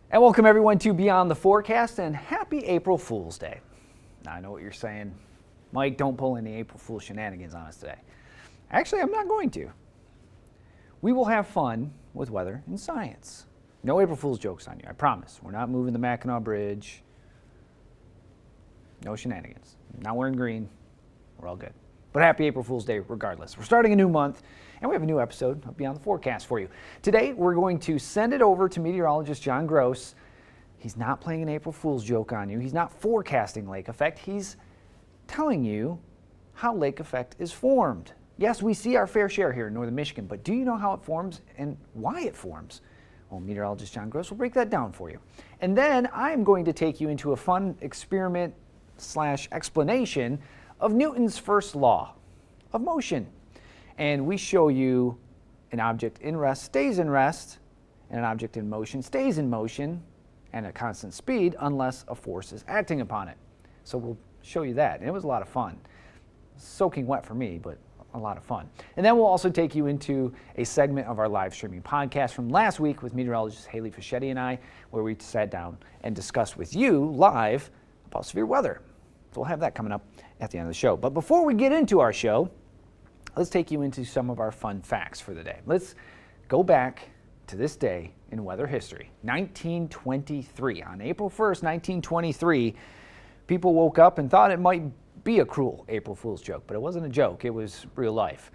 And welcome everyone to Beyond the Forecast and happy April Fool's Day. Now I know what you're saying. Mike, don't pull any April Fool shenanigans on us today. Actually, I'm not going to. We will have fun with weather and science. No April Fool's jokes on you, I promise. We're not moving the Mackinac Bridge. No shenanigans. Not wearing green. We're all good. But happy April Fool's Day regardless. We're starting a new month, and we have a new episode of Beyond the Forecast for you. Today, we're going to send it over to meteorologist John Gross. He's not playing an April Fool's joke on you. He's not forecasting lake effect. He's telling you how lake effect is formed. Yes, we see our fair share here in northern Michigan, but do you know how it forms and why it forms? Well, meteorologist John Gross will break that down for you. And then I'm going to take you into a fun experiment / explanation of Newton's first law of motion. And we show you an object in rest stays in rest, and an object in motion stays in motion and at constant speed unless a force is acting upon it. So we'll show you that. And it was a lot of fun. Soaking wet for me, but a lot of fun. And then we'll also take you into a segment of our live streaming podcast from last week with meteorologist Haley Fischetti and I, where we sat down and discussed with you live about severe weather. So we'll have that coming up at the end of the show. But before we get into our show, let's take you into some of our fun facts for the day. Let's go back to this day in weather history. 1923. On April 1st, 1923, people woke up and thought it might be a cruel April Fool's joke, but it wasn't a joke. It was real life.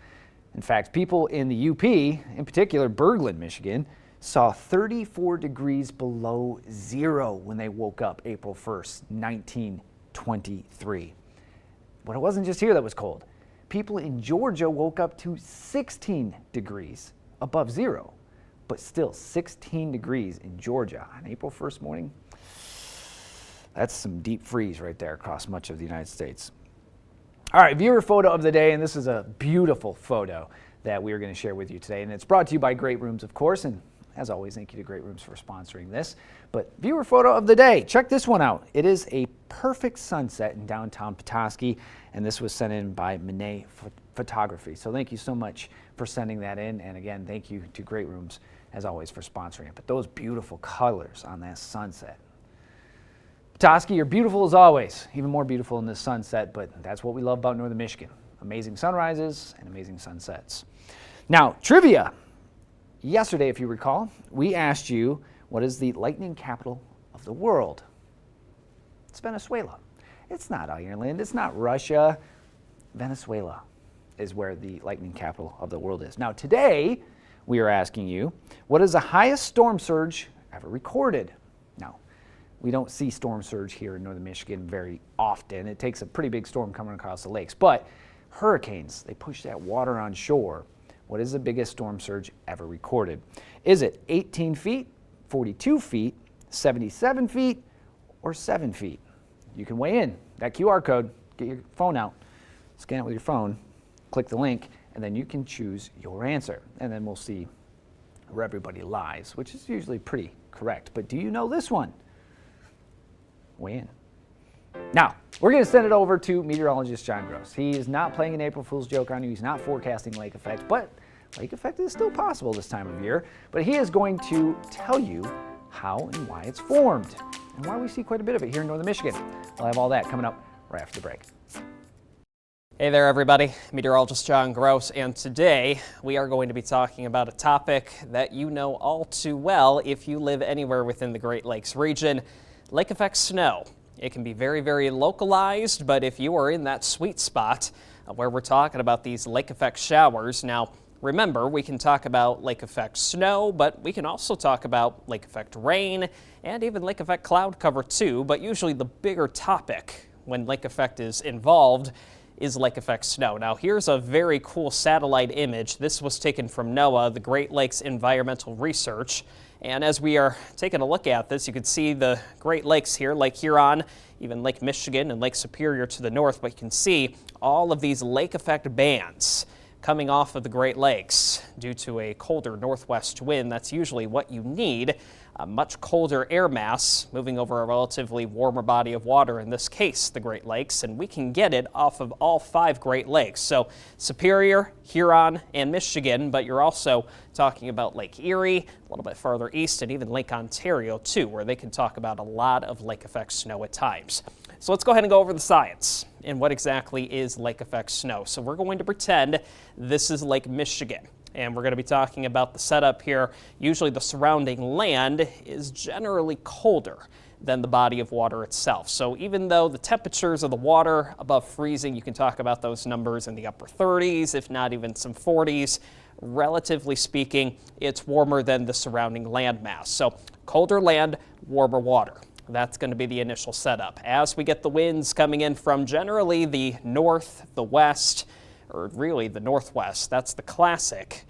In fact, people in the UP, in particular Berglund, Michigan, saw 34 degrees below zero when they woke up April 1st, 1923. But it wasn't just here that was cold. People in Georgia woke up to 16 degrees above zero, but still 16 degrees in Georgia on April 1st morning. That's some deep freeze right there across much of the United States. All right, viewer photo of the day, and this is a beautiful photo that we are going to share with you today, and it's brought to you by Great Rooms, of course, and as always, thank you to Great Rooms for sponsoring this. But viewer photo of the day, check this one out. It is a perfect sunset in downtown Petoskey, and this was sent in by Monet Photography. So thank you so much for sending that in, and again, thank you to Great Rooms, as always, for sponsoring it. But those beautiful colors on that sunset. Petoskey, you're beautiful as always, even more beautiful in this sunset, but that's what we love about northern Michigan. Amazing sunrises and amazing sunsets. Now, trivia. Yesterday, if you recall, we asked you, what is the lightning capital of the world? It's Venezuela. It's not Ireland. It's not Russia. Venezuela is where the lightning capital of the world is. Now, today, we are asking you, what is the highest storm surge ever recorded? Now, we don't see storm surge here in northern Michigan very often. It takes a pretty big storm coming across the lakes. But hurricanes, they push that water on shore. What is the biggest storm surge ever recorded? Is it 18 feet, 42 feet, 77 feet, or 7 feet? You can weigh in. That QR code, get your phone out, scan it with your phone, click the link, and then you can choose your answer. And then we'll see where everybody lies, which is usually pretty correct. But do you know this one? Weigh in. Now, we're going to send it over to meteorologist John Gross. He is not playing an April Fool's joke on you. He's not forecasting lake effect, but lake effect is still possible this time of year. But he is going to tell you how and why it's formed and why we see quite a bit of it here in northern Michigan. We'll have all that coming up right after the break. Hey there, everybody. Meteorologist John Gross, and today we are going to be talking about a topic that you know all too well if you live anywhere within the Great Lakes region, lake effect snow. It can be very, very localized, but if you are in that sweet spot where we're talking about these lake effect showers, now remember, we can talk about lake effect snow, but we can also talk about lake effect rain and even lake effect cloud cover too, but usually the bigger topic when lake effect is involved is lake effect snow. Now here's a very cool satellite image. This was taken from NOAA, the Great Lakes Environmental Research. And as we are taking a look at this, you can see the Great Lakes here, Lake Huron, even Lake Michigan and Lake Superior to the north, but you can see all of these lake effect bands coming off of the Great Lakes. Due to a colder northwest wind, that's usually what you need. A much colder air mass moving over a relatively warmer body of water, in this case the Great Lakes, and we can get it off of all 5 Great Lakes. So Superior, Huron, and Michigan, but you're also talking about Lake Erie, a little bit farther east, and even Lake Ontario too, where they can talk about a lot of lake effect snow at times. So let's go ahead and go over the science and what exactly is lake effect snow. So we're going to pretend this is Lake Michigan. And we're going to be talking about the setup here. Usually the surrounding land is generally colder than the body of water itself. So even though the temperatures of the water above freezing, you can talk about those numbers in the upper 30s, if not even some 40s, relatively speaking, it's warmer than the surrounding land mass. So colder land, warmer water. That's going to be the initial setup. As we get the winds coming in from generally the north, the west, or really the northwest, that's the classic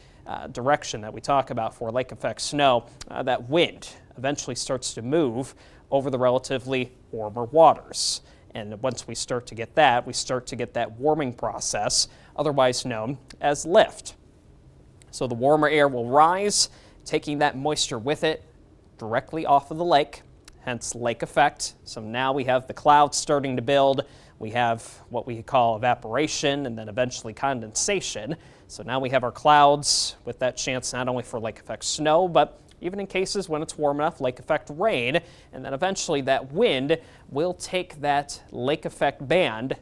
direction that we talk about for lake effect snow. That wind eventually starts to move over the relatively warmer waters. And once we start to get that, we start to get that warming process, otherwise known as lift. So the warmer air will rise, taking that moisture with it directly off of the lake, hence lake effect. So now we have the clouds starting to build. We have what we call evaporation and then eventually condensation. So now we have our clouds with that chance not only for lake effect snow, but even in cases when it's warm enough, lake effect rain. And then eventually that wind will take that lake effect band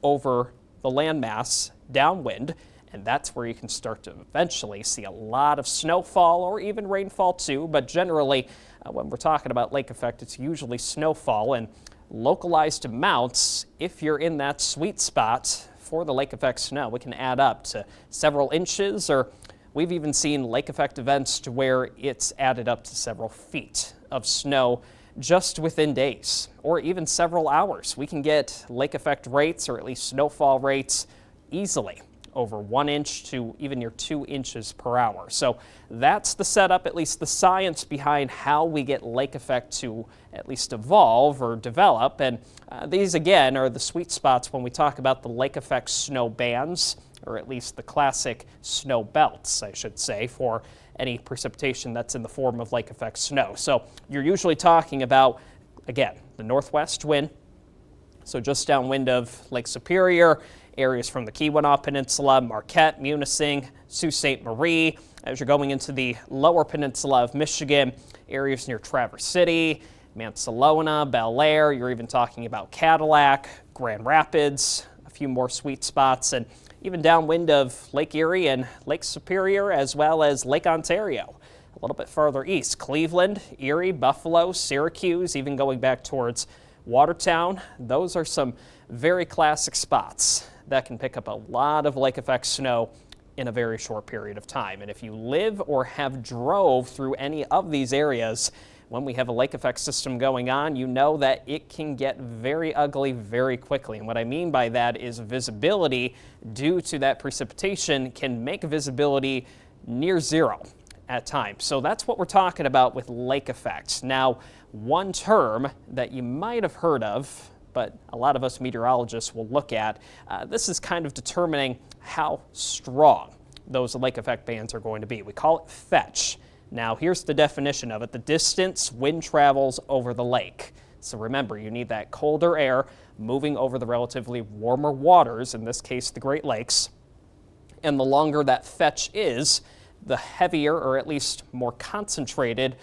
over the landmass downwind. And that's where you can start to eventually see a lot of snowfall or even rainfall too. But generally, when we're talking about lake effect, it's usually snowfall and localized amounts. If you're in that sweet spot for the lake effect snow, it can add up to several inches, or we've even seen lake effect events to where it's added up to several feet of snow just within days or even several hours. We can get lake effect rates, or at least snowfall rates, easily over 1 inch to even near 2 inches per hour. So that's the setup, at least the science behind how we get lake effect to at least evolve or develop. And these again are the sweet spots when we talk about the lake effect snow bands, or at least the classic snow belts, I should say, for any precipitation that's in the form of lake effect snow. So you're usually talking about, again, the northwest wind, so just downwind of Lake Superior, areas from the Keweenaw Peninsula, Marquette, Munising, Sault Ste. Marie. As you're going into the lower peninsula of Michigan, areas near Traverse City, Mansalona, Bel Air, you're even talking about Cadillac, Grand Rapids, a few more sweet spots, and even downwind of Lake Erie and Lake Superior, as well as Lake Ontario. A little bit farther east, Cleveland, Erie, Buffalo, Syracuse, even going back towards Watertown. Those are some very classic spots that can pick up a lot of lake effect snow in a very short period of time. And if you live or have drove through any of these areas, when we have a lake effect system going on, you know that it can get very ugly very quickly. And what I mean by that is visibility due to that precipitation can make visibility near zero at times. So that's what we're talking about with lake effect. Now, one term that you might have heard of, but a lot of us meteorologists will look at, this is kind of determining how strong those lake effect bands are going to be. We call it fetch. Now, here's the definition of it: the distance wind travels over the lake. So remember, you need that colder air moving over the relatively warmer waters, in this case the Great Lakes. And the longer that fetch is, the heavier, or at least more concentrated,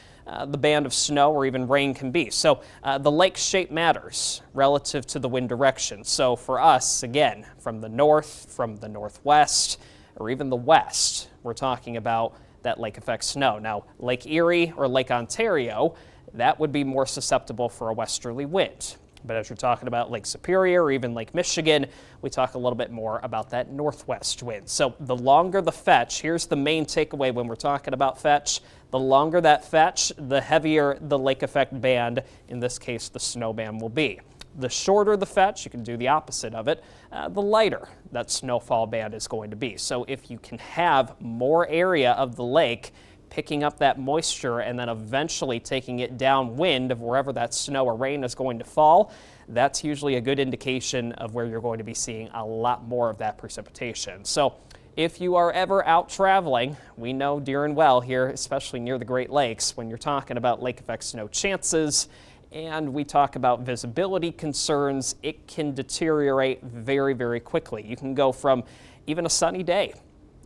the band of snow or even rain can be. So the lake shape matters relative to the wind direction. So for us, again, from the north, from the northwest, or even the west, we're talking about that lake effect snow. Now, Lake Erie or Lake Ontario, that would be more susceptible for a westerly wind. But as you're talking about Lake Superior or even Lake Michigan, we talk a little bit more about that northwest wind. So the longer the fetch, here's the main takeaway when we're talking about fetch: the longer that fetch, the heavier the lake effect band, in this case the snow band, will be. The shorter the fetch, you can do the opposite of it, the lighter that snowfall band is going to be. So if you can have more area of the lake picking up that moisture and then eventually taking it downwind of wherever that snow or rain is going to fall, that's usually a good indication of where you're going to be seeing a lot more of that precipitation. So If you are ever out traveling, we know dear and well here, especially near the Great Lakes, when you're talking about lake effect snow chances, and we talk about visibility concerns, it can deteriorate very, very quickly. You can go from even a sunny day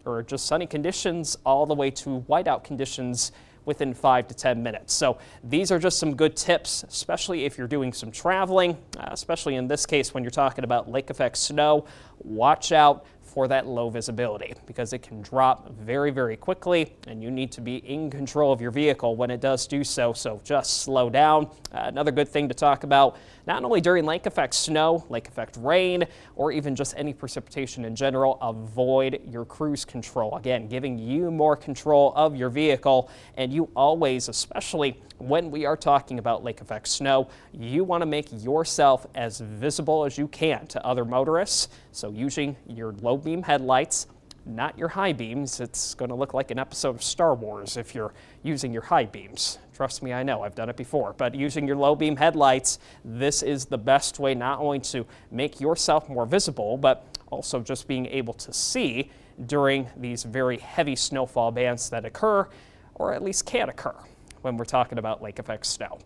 or just sunny conditions all the way to whiteout conditions within 5 to 10 minutes. So these are just some good tips, especially if you're doing some traveling, especially in this case when you're talking about lake effect snow. Watch out for that low visibility because it can drop very, very quickly, and you need to be in control of your vehicle when it does do so, so just slow down. Another good thing to talk about, not only during lake effect snow, lake effect rain, or even just any precipitation in general, avoid your cruise control. Again, giving you more control of your vehicle, and you always, especially when we are talking about lake effect snow, you want to make yourself as visible as you can to other motorists. So using your low beam headlights, not your high beams. It's going to look like an episode of Star Wars if you're using your high beams. Trust me, I know, I've done it before. But using your low beam headlights, this is the best way not only to make yourself more visible, but also just being able to see during these very heavy snowfall bands that occur, or at least can occur, when we're talking about lake effect snow.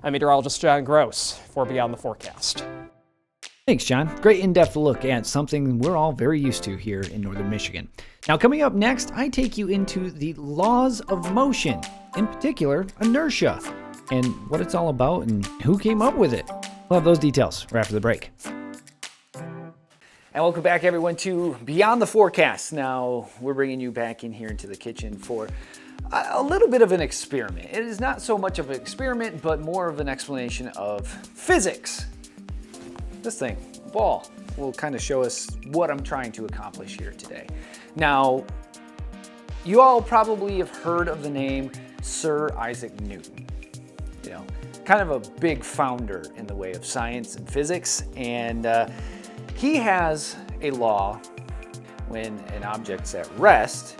I'm Meteorologist John Gross for Beyond the Forecast. Thanks, John. Great in-depth look at something we're all very used to here in northern Michigan. Now, coming up next, I take you into the laws of motion, in particular, inertia, and what it's all about and who came up with it. We'll have those details right after the break. And welcome back, everyone, to Beyond the Forecast. Now, we're bringing you back in here into the kitchen for a little bit of an experiment. It is not so much of an experiment, but more of an explanation of physics. This thing, ball, will kind of show us what I'm trying to accomplish here today. Now, you all probably have heard of the name Sir Isaac Newton. You know, kind of a big founder in the way of science and physics, and he has a law: when an object's at rest,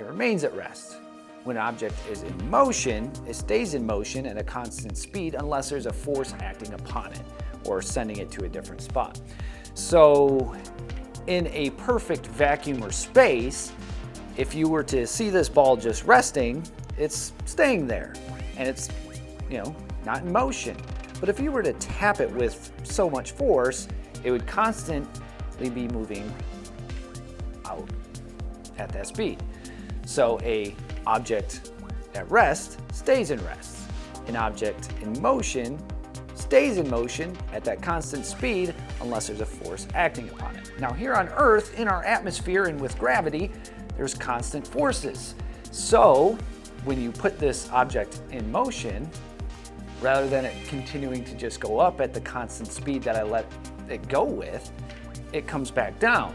it remains at rest. When an object is in motion, it stays in motion at a constant speed unless there's a force acting upon it or sending it to a different spot. So in a perfect vacuum or space, if you were to see this ball just resting, it's staying there and it's, you know, not in motion. But if you were to tap it with so much force, it would constantly be moving out at that speed. So a object at rest stays in rest. An object in motion stays in motion at that constant speed unless there's a force acting upon it. Now here on Earth, in our atmosphere and with gravity, there's constant forces. So when you put this object in motion, rather than it continuing to just go up at the constant speed that I let it go with, it comes back down.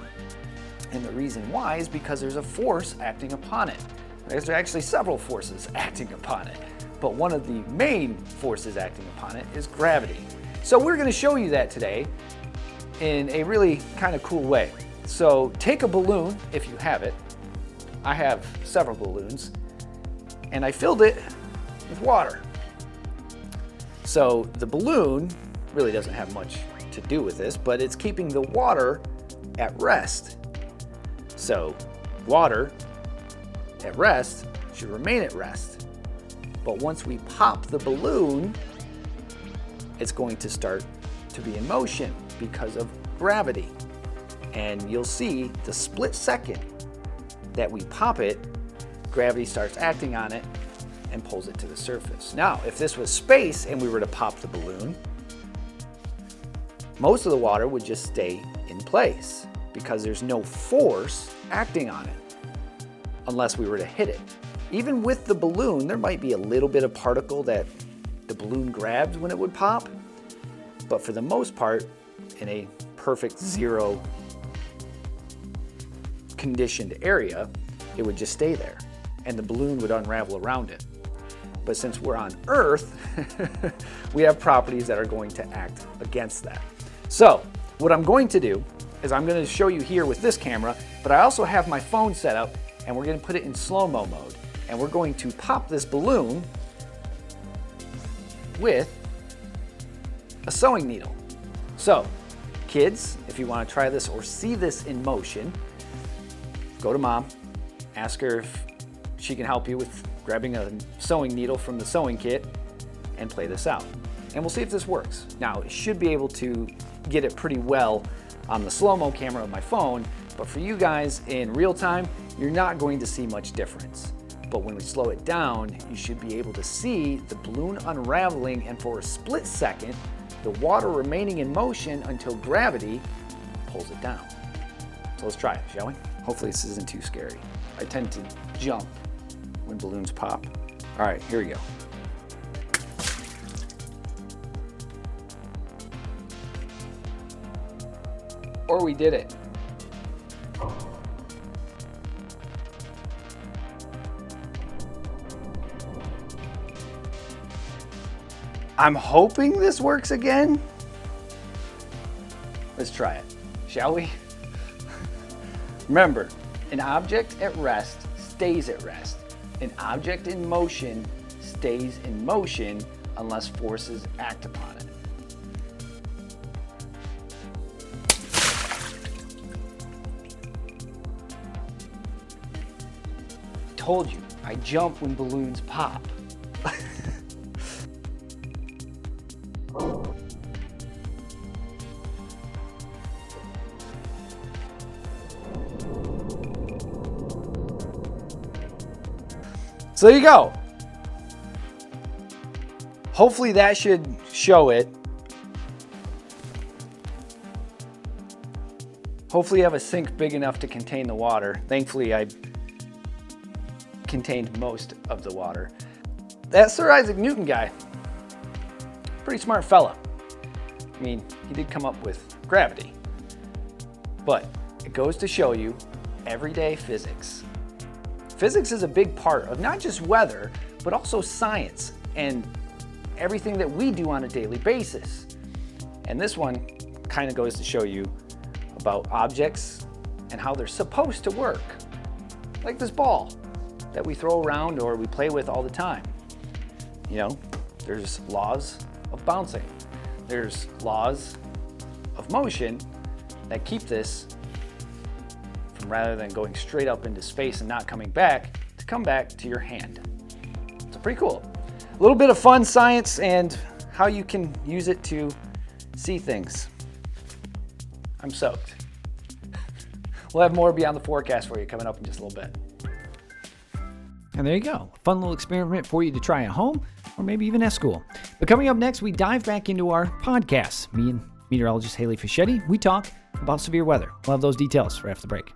And the reason why is because there's a force acting upon it. There's actually several forces acting upon it, but one of the main forces acting upon it is gravity. So we're going to show you that today in a really kind of cool way. So take a balloon if you have it. I have several balloons, and I filled it with water. So the balloon really doesn't have much to do with this, but it's keeping the water at rest. So water at rest should remain at rest. But once we pop the balloon, it's going to start to be in motion because of gravity. And you'll see the split second that we pop it, gravity starts acting on it and pulls it to the surface. Now, if this was space and we were to pop the balloon, most of the water would just stay in place because there's no force acting on it unless we were to hit it. Even with the balloon, there might be a little bit of particle that the balloon grabs when it would pop, but for the most part, in a perfect zero conditioned area, it would just stay there and the balloon would unravel around it. But since we're on Earth, we have properties that are going to act against that. So what I'm going to do is I'm going to show you here with this camera, but I also have my phone set up and we're going to put it in slow-mo mode. And we're going to pop this balloon with a sewing needle. So kids, if you want to try this or see this in motion, go to Mom, ask her if she can help you with grabbing a sewing needle from the sewing kit and play this out. And we'll see if this works. Now, it should be able to get it pretty well on the slow-mo camera of my phone, but for you guys in real time, you're not going to see much difference. But when we slow it down, you should be able to see the balloon unraveling, and for a split second, the water remaining in motion until gravity pulls it down. So let's try it, shall we? Hopefully this isn't too scary. I tend to jump when balloons pop. All right, here we go. Or we did it. I'm hoping this works again. Let's try it, shall we? Remember, an object at rest stays at rest. An object in motion stays in motion unless forces act upon it. I told you, I jump when balloons pop. So there you go. Hopefully that should show it. Hopefully you have a sink big enough to contain the water. Thankfully I contained most of the water. That Sir Isaac Newton guy, pretty smart fella. I mean, he did come up with gravity. But it goes to show you everyday physics. Physics is a big part of not just weather, but also science and everything that we do on a daily basis. And this one kind of goes to show you about objects and how they're supposed to work. Like this ball that we throw around or we play with all the time. You know, there's laws of bouncing. There's laws of motion that keep this from, rather than going straight up into space and not coming back, to come back to your hand. So pretty cool. A little bit of fun science and how you can use it to see things. I'm soaked. We'll have more Beyond the Forecast for you coming up in just a little bit. And there you go. A fun little experiment for you to try at home or maybe even at school. But coming up next, we dive back into our podcasts. Me and meteorologist Haley Fischetti, we talk about severe weather. We'll have those details right after the break.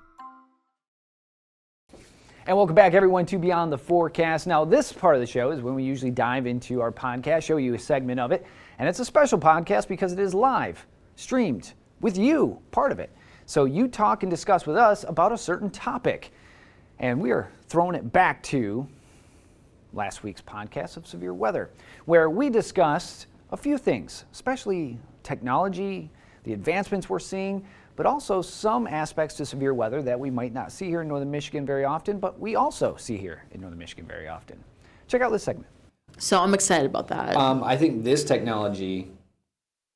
And welcome back, everyone, to Beyond the Forecast. Now, this part of the show is when we usually dive into our podcast, show you a segment of it. And it's a special podcast because it is live, streamed, with you, part of it. So you talk and discuss with us about a certain topic. And we are throwing it back to last week's podcast of severe weather, where we discussed a few things, especially technology, the advancements we're seeing, but also some aspects to severe weather that we might not see here in northern Michigan very often, but we also see here in northern Michigan very often. Check out this segment. So I'm excited about that. I think this technology,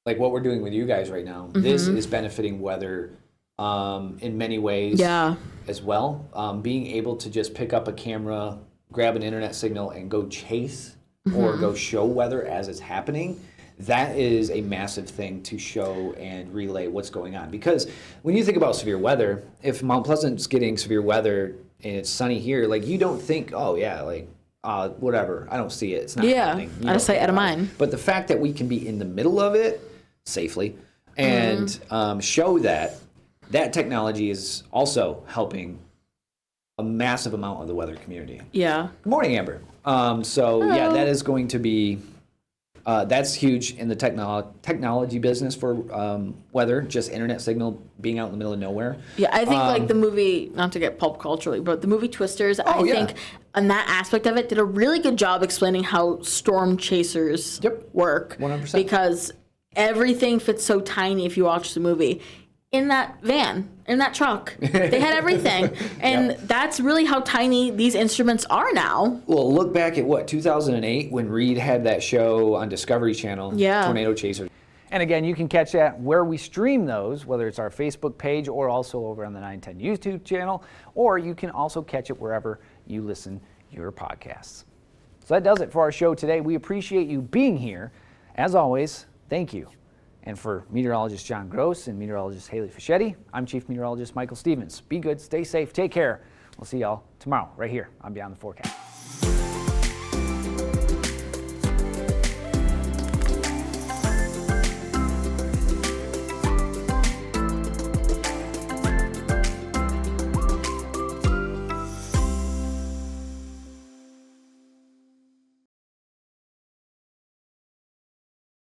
like what we're doing with you guys right now, this is benefiting weather in many ways as well. Being able to just pick up a camera, grab an internet signal, and go chase or go show weather as it's happening, that is a massive thing to show and relay what's going on. Because when you think about severe weather, if Mount Pleasant's getting severe weather and it's sunny here, like you don't think, oh yeah, like whatever, I don't see it, it's not happening. Out of sight, out of mind. But the fact that we can be in the middle of it safely and show that technology is also helping a massive amount of the weather community. Yeah. Good morning, Amber. Yeah, that is going to be, that's huge in the technology business for weather, just internet signal being out in the middle of nowhere. Yeah, I think like the movie, not to get pulp culturally, but the movie Twisters, I think on that aspect of it did a really good job explaining how storm chasers work. 100%. Because everything fits so tiny if you watch the movie. In that van, in that truck, they had everything. And that's really how tiny these instruments are now. Well, look back at 2008 when Reed had that show on Discovery Channel, Tornado Chaser. And again, you can catch that where we stream those, whether it's our Facebook page or also over on the 910 YouTube channel, or you can also catch it wherever you listen your podcasts. So that does it for our show today. We appreciate you being here. As always, thank you. And for Meteorologist John Gross and Meteorologist Haley Fischetti, I'm Chief Meteorologist Michael Stevens. Be good, stay safe, take care. We'll see y'all tomorrow right here on Beyond the Forecast.